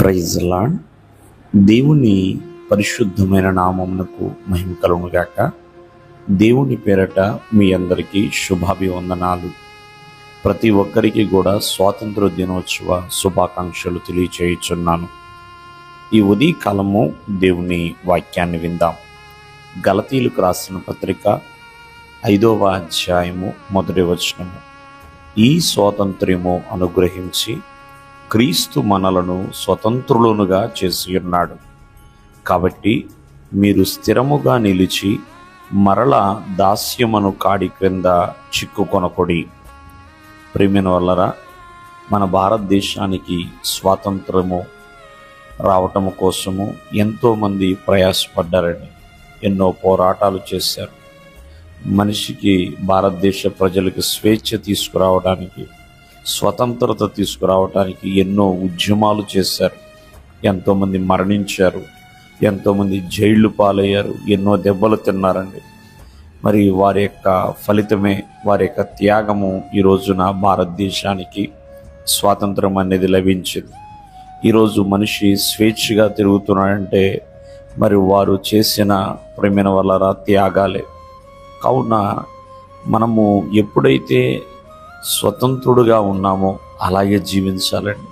Praise lord. దేవుని పరిశుద్ధమైన నామమునకు మహిమ కలుగును గాక. దేవుని పేరట మీ అందరికీ శుభాభివందనాలు. ప్రతి ఒక్కరికి కూడా స్వాతంత్ర దినోత్సవ శుభాకాంక్షలు తెలియచేయుచున్నాను. ఈ ఉదయకాలము దేవుని వాక్యాన్ని విందాం. గలతీయులకు రాసిన పత్రిక 5వ అధ్యాయము 1వ వచనము. ఈ స్వాతంత్ర్యము అనుగ్రహించి క్రీస్తు మనలను స్వతంత్రులుగా చేసి ఉన్నాడు. కాబట్టి మీరు స్థిరముగా నిలిచి మరలా దాస్యమును కాడి క్రింద చిక్కుకొనకొడి. ప్రేమైన వల్లరా, మన భారతదేశానికి స్వాతంత్రము రావటము కోసము ఎంతోమంది ప్రయాసపడ్డారని ఎన్నో పోరాటాలు చేశారు. మనిషికి, భారతదేశ ప్రజలకు స్వేచ్ఛ తీసుకురావడానికి, స్వతంత్రత తీసుకురావడానికి ఎన్నో ఉద్యమాలు చేశారు. ఎంతోమంది మరణించారు, ఎంతోమంది జైళ్ళు పాలయ్యారు, ఎన్నో దెబ్బలు తిన్నారండి. మరి వారి యొక్క ఫలితమే, వారి యొక్క త్యాగము ఈ రోజున భారతదేశానికి స్వాతంత్రం అనేది లభించింది. ఈరోజు మనిషి స్వేచ్ఛగా తిరుగుతున్నాడంటే మరి వారు చేసిన ప్రేమైన వల్ల త్యాగాలే. కావున మనము ఎప్పుడైతే స్వతంత్రుడుగా ఉన్నామో అలాగే జీవించాలండి.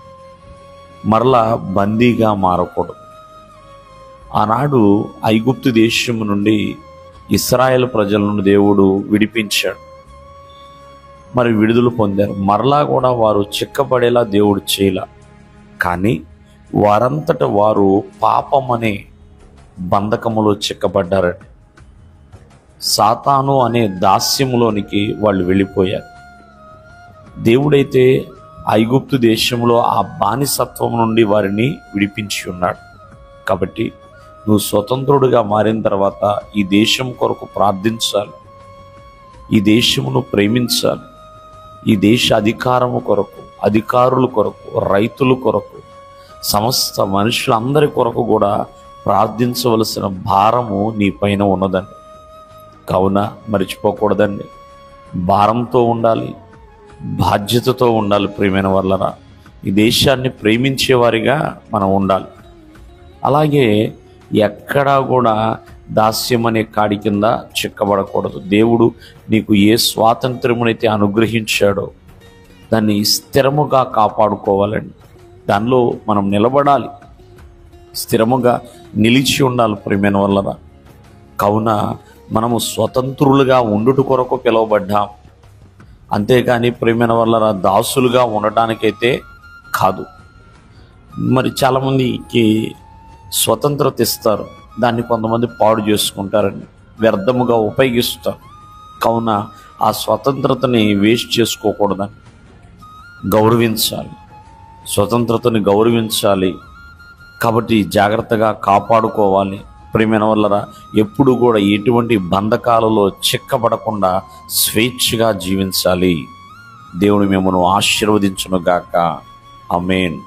మరలా బందీగా మారకూడదు. ఆనాడు ఐగుప్తు దేశం నుండి ఇశ్రాయేల్ ప్రజలను దేవుడు విడిపించాడు. మరి విడుదల పొందారు. మరలా కూడా వారు చిక్కబడేలా దేవుడు చేయలా. కానీ వారంతట వారు పాపం అనే బంధకములో చిక్కబడ్డారండి. సాతాను అనే దాస్యములోనికి వాళ్ళు వెళ్ళిపోయారు. దేవుడైతే ఐగుప్తు దేశంలో ఆ బానిసత్వం నుండి వారిని విడిపించి ఉన్నాడు. కాబట్టి నువ్వు స్వతంత్రుడిగా మారిన తర్వాత ఈ దేశం కొరకు ప్రార్థించాలి, ఈ దేశమును ప్రేమించాలి, ఈ దేశ అధికారము కొరకు, అధికారుల కొరకు, రైతుల కొరకు, సమస్త మనుషులందరి కొరకు కూడా ప్రార్థించవలసిన భారము నీ పైన ఉన్నదండి. కావున మర్చిపోకూడదండి. భారంతో ఉండాలి, బాధ్యతతో ఉండాలి. ప్రియమైన వల్లరా, ఈ దేశాన్ని ప్రేమించేవారిగా మనం ఉండాలి. అలాగే ఎక్కడా కూడా దాస్యం అనే కాడి కింద చిక్కబడకూడదు. దేవుడు నీకు ఏ స్వాతంత్ర్యమునైతే అనుగ్రహించాడో దాన్ని స్థిరముగా కాపాడుకోవాలండి. దానిలో మనం నిలబడాలి, స్థిరముగా నిలిచి ఉండాలి. ప్రియమైన వల్లరా, కావున మనము స్వతంత్రులుగా ఉండుట కొరకు పిలువబడ్డాం, అంతేకాని ప్రేమైన వల్ల దాసులుగా ఉండటానికైతే కాదు. మరి చాలామందికి స్వతంత్రత ఇస్తారు, దాన్ని కొంతమంది పాడు చేసుకుంటారండి, వ్యర్థముగా ఉపయోగిస్తారు. కావున ఆ స్వతంత్రతని వేస్ట్ చేసుకోకూడదని గౌరవించాలి, స్వతంత్రతని గౌరవించాలి. కాబట్టి జాగ్రత్తగా కాపాడుకోవాలి. ప్రియమైన వల్లరా, ఎప్పుడు కూడా ఎటువంటి బంధకాలలో చిక్కబడకుండా స్వేచ్ఛగా జీవించాలి. దేవుడు మిమ్మల్ని ఆశీర్వదించును గాక. ఆమేన్.